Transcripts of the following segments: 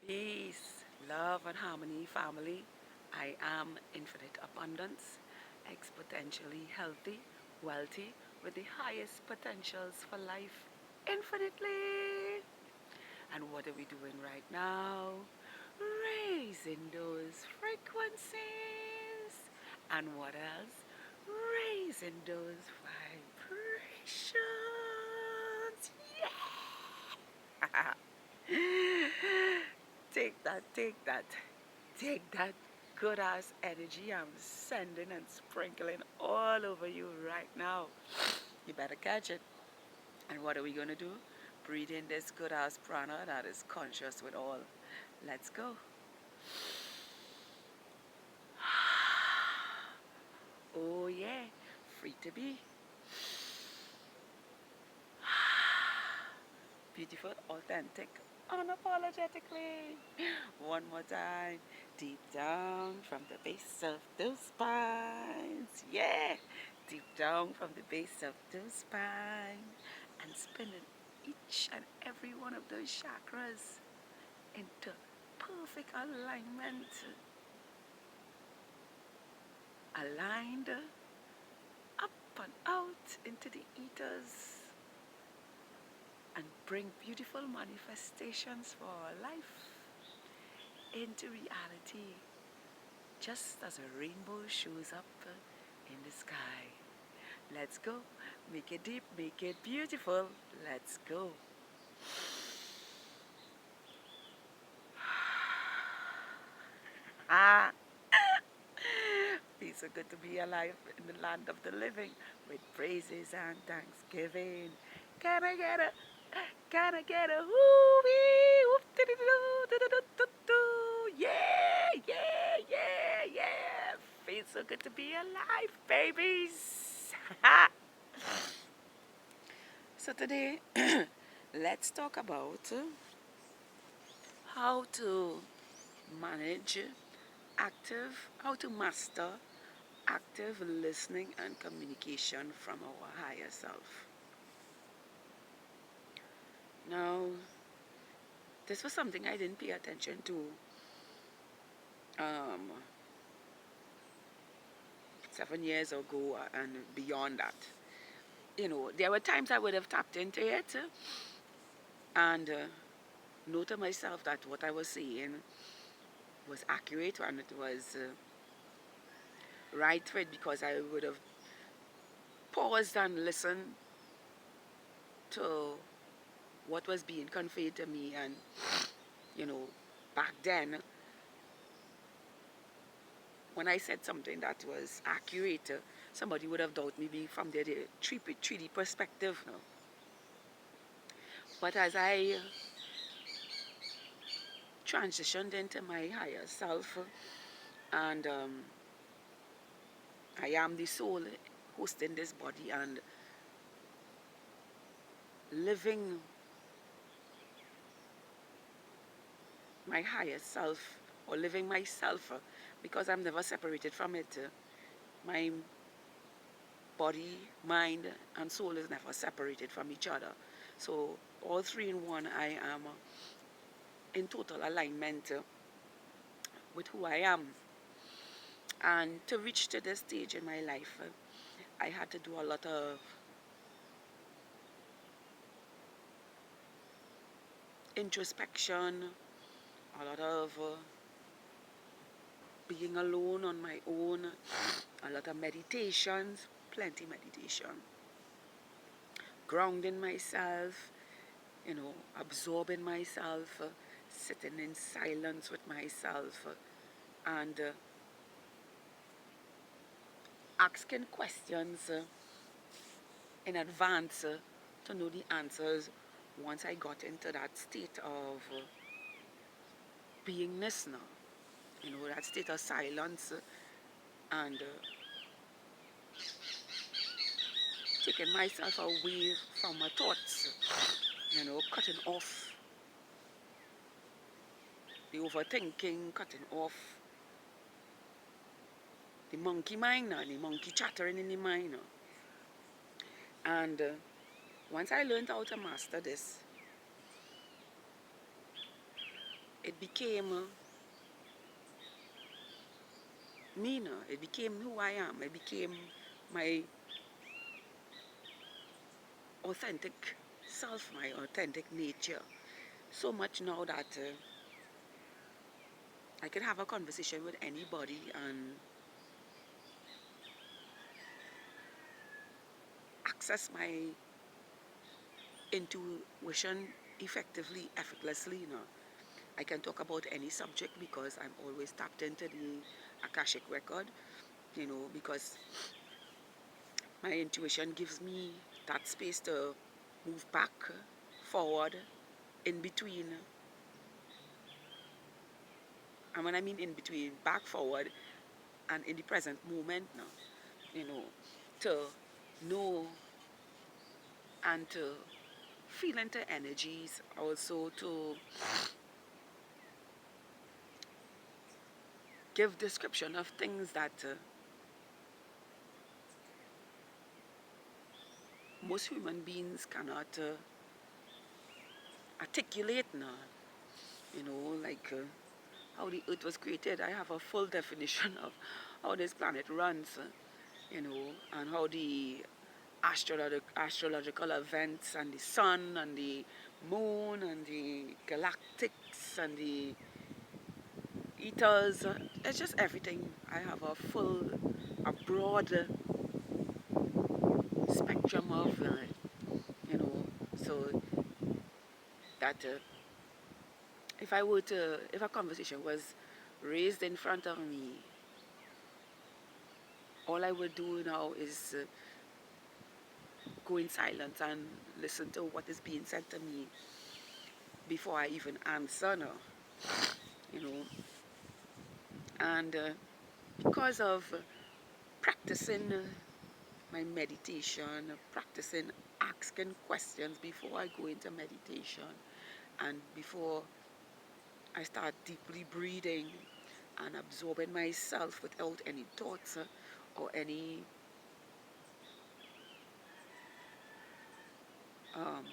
Peace, love, and harmony, family. I am infinite abundance, exponentially healthy, wealthy, with the highest potentials for life infinitely. And what are we doing right now? Raising those frequencies. And what else? Raising those vibrations. Yeah! take that, take that good ass energy I'm sending and sprinkling all over you right now. You better catch it. And what are we going to do? Breathe in this good ass prana that is conscious with all. Let's go. Oh, yeah. Free to be. Beautiful, authentic, unapologetically. One more time. Deep down from the base of those spines. Yeah. Deep down from the base of those spines. And spinning each and every one of those chakras into perfect alignment. Aligned up and out into the ethers. And bring beautiful manifestations for our life into reality, just as a rainbow shows up in the sky. Let's go. Make it deep, make it beautiful. Let's go. Ah, feels so good to be alive in the land of the living with praises and thanksgiving. Can I get a, can I get a woo-wee, whoop-de-doo-doo-doo-doo-doo-doo. Yeah, yeah, yeah, yeah. Feels so good to be alive, babies. So today, let's talk about how to manage how to master active listening and communication from our higher self. Now, this was something I didn't pay attention to um, 7 years ago and beyond that. There were times I would have tapped into it and know to myself that what I was saying was accurate and it was right fit because I would have paused and listened to what was being conveyed to me. And you know back then, when I said something that was accurate, somebody would have doubted me from their 3D perspective. No? But as I transitioned into my higher self, and I am the soul hosting this body and living my higher self, or living myself, because I'm never separated from it. My body, mind, and soul is never separated from each other. So all three in one, I am in total alignment with who I am. And to reach to this stage in my life, I had to do a lot of introspection, a lot of being alone on my own, a lot of meditations, plenty meditation, grounding myself, absorbing myself, sitting in silence with myself, and asking questions in advance to know the answers once I got into that state of beingness now. That state of silence and taking myself away from my thoughts, cutting off the overthinking, cutting off the monkey mind, the monkey chattering in the mind. And once I learned how to master this, it became me now. It became who I am. It became my authentic self, my authentic nature. So much now that I can have a conversation with anybody and access my intuition effectively, effortlessly. I can talk about any subject because I'm always tapped into the Akashic record, because my intuition gives me that space to move back, forward, in between. And when I mean in between, back, forward, and in the present moment now, you know, to know and to feel into energies, also to give description of things that most human beings cannot articulate now. Like how the earth was created. I have a full definition of how this planet runs, and how the astrological events and the sun and the moon and the galactics and the ethers. It's just everything. I have a broad spectrum of, you know, so that if a conversation was raised in front of me, all I would do now is go in silence and listen to what is being said to me before I even answer now, you know. And because of practicing my meditation, practicing asking questions before I go into meditation, and before I start deeply breathing and absorbing myself without any thoughts or any um,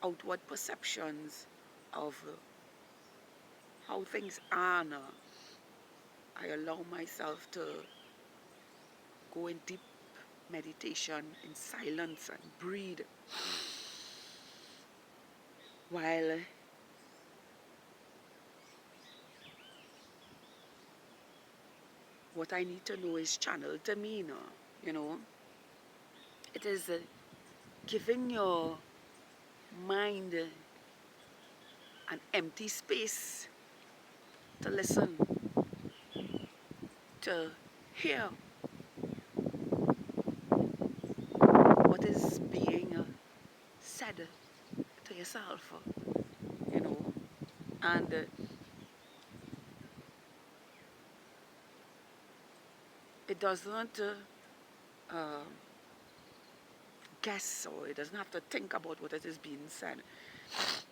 outward perceptions of how things are now. I allow myself to go in deep meditation in silence and breathe while what I need to know is channeled to me now. You know, it is giving your mind an empty space to listen, to hear what is being said to yourself, you know, and it does not uh, guess, or it doesn't have to think about what it is being said.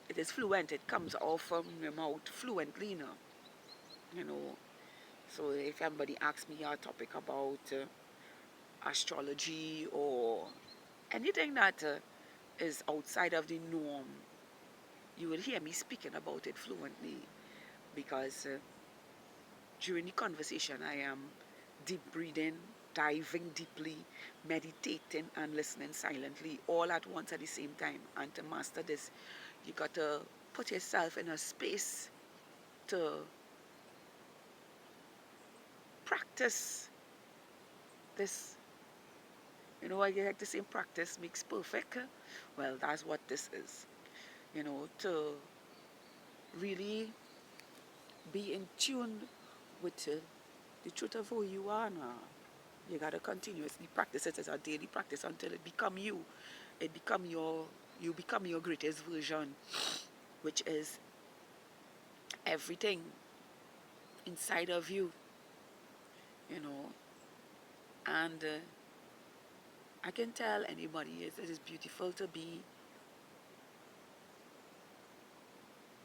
It is fluent, it comes off from your mouth fluently now, you know. So if somebody asks me a topic about astrology or anything that is outside of the norm, you will hear me speaking about it fluently because during the conversation I am deep breathing, diving deeply, meditating and listening silently all at once at the same time. And to master this, you got to put yourself in a space to practice this. I like to say practice makes perfect. Well, that's what this is. To really be in tune with the truth of who you are now. You gotta continuously practice it as a daily practice until it become you. You become your greatest version, which is everything inside of you, you know. And I can tell anybody it is beautiful to be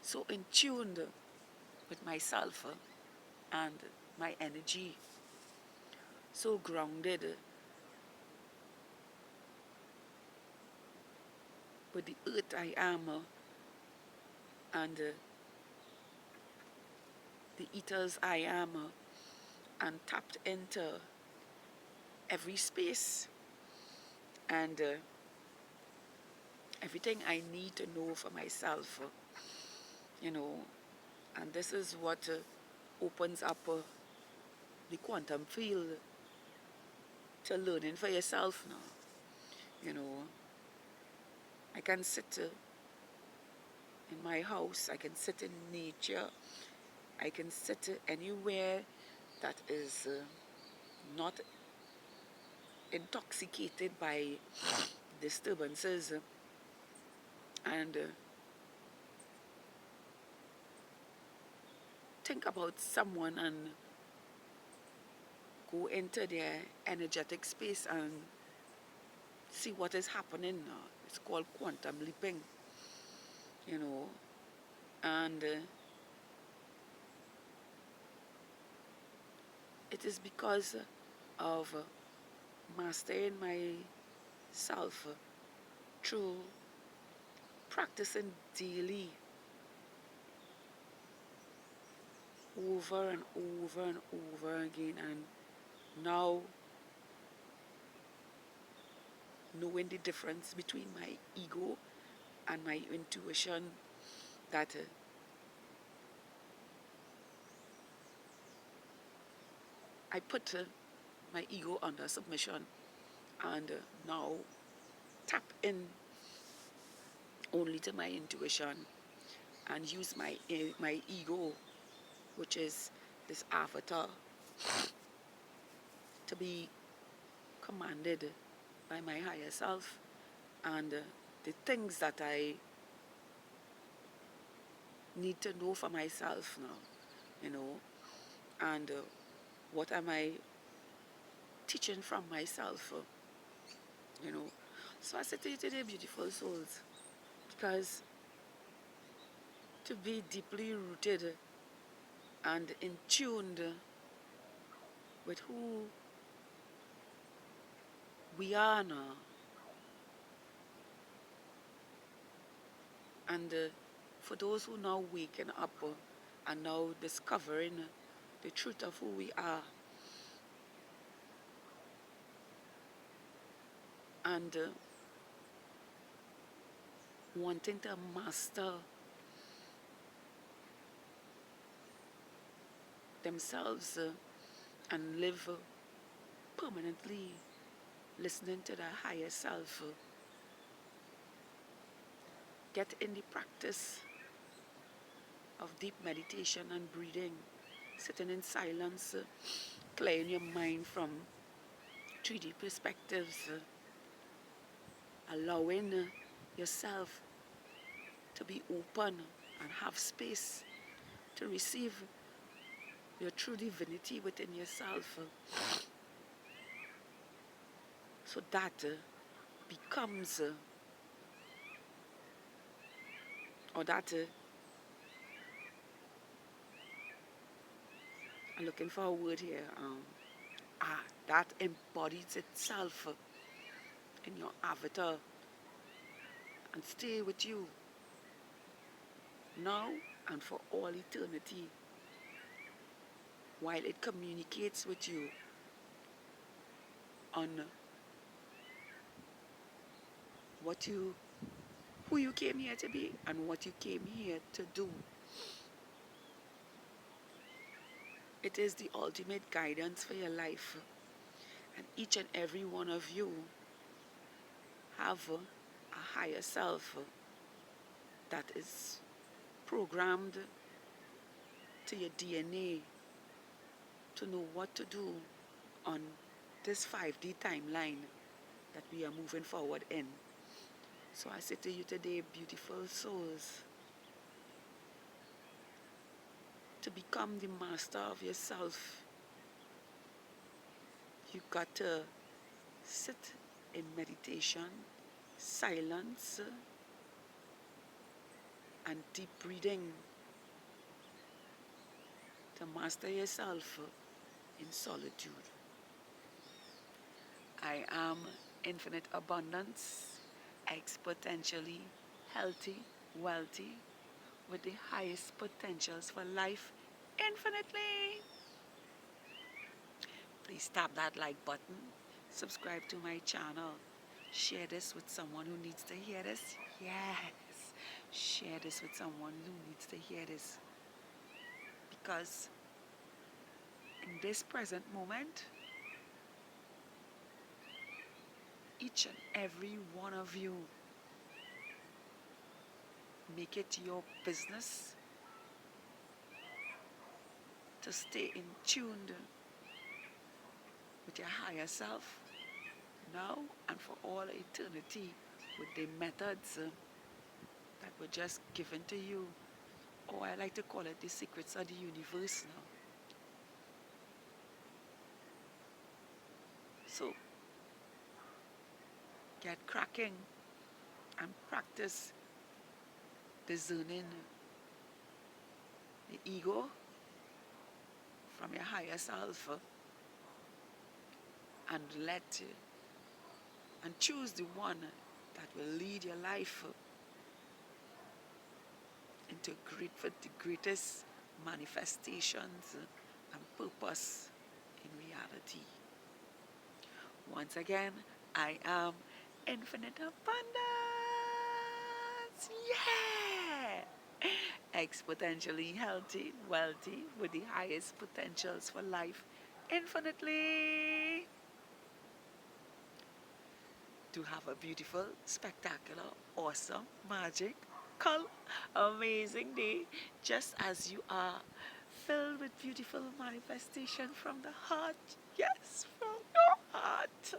so in tune with myself and my energy, so grounded with the earth I am and the ethers I am and tapped into every space and everything I need to know for myself, you know. And this is what opens up the quantum field to learning for yourself now. You know, I can sit in my house, I can sit in nature, I can sit anywhere that is not intoxicated by disturbances and think about someone and go into their energetic space and see what is happening now. It's called quantum leaping, you know, and it is because of mastering myself through practicing daily over and over and over again, and now knowing the difference between my ego and my intuition, that I put my ego under submission and now tap in only to my intuition and use my ego, which is this avatar, to be commanded by my higher self and the things that I need to know for myself now, you know, and what am I teaching from myself, you know. So I say to you today, beautiful souls, because to be deeply rooted and in tuned with who we are now, and for those who now waking up and now discovering the truth of who we are, and wanting to master themselves and live permanently listening to their higher self, get in the practice of deep meditation and breathing, sitting in silence, clearing your mind from 3D perspectives, allowing yourself to be open and have space to receive your true divinity within yourself, so that becomes, or that, I'm looking for a word here, that embodies itself in your avatar and stay with you now and for all eternity, while it communicates with you on who you came here to be and what you came here to do. It is the ultimate guidance for your life, and each and every one of you have a higher self that is programmed to your DNA to know what to do on this 5D timeline that we are moving forward in. So I say to you today, beautiful souls, to become the master of yourself, you got to sit in meditation, silence, and deep breathing to master yourself in solitude. I am infinite abundance, exponentially healthy, wealthy, with the highest potentials for life, infinitely. Please tap that like button, subscribe to my channel, share this with someone who needs to hear this. Yes, share this with someone who needs to hear this, because in this present moment, each and every one of you, make it your business to stay in tune with your higher self now and for all eternity, with the methods that were just given to you, or I like to call it the secrets of the universe now. So get cracking and practice discerning the ego from your higher self, and and choose the one that will lead your life into the greatest manifestations and purpose in reality. Once again, I am infinite abundance. Yeah! Exponentially healthy, wealthy, with the highest potentials for life infinitely. To have a beautiful, spectacular, awesome, magical, amazing day, just as you are, filled with beautiful manifestation from the heart. Yes, from your heart.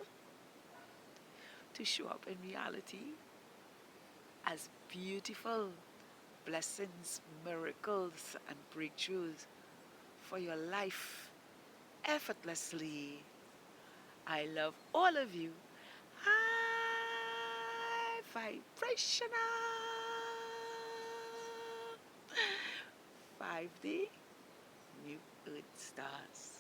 To show up in reality as beautiful blessings, miracles, and breakthroughs for your life effortlessly. I love all of you. High vibrational 5D New Earth Stars.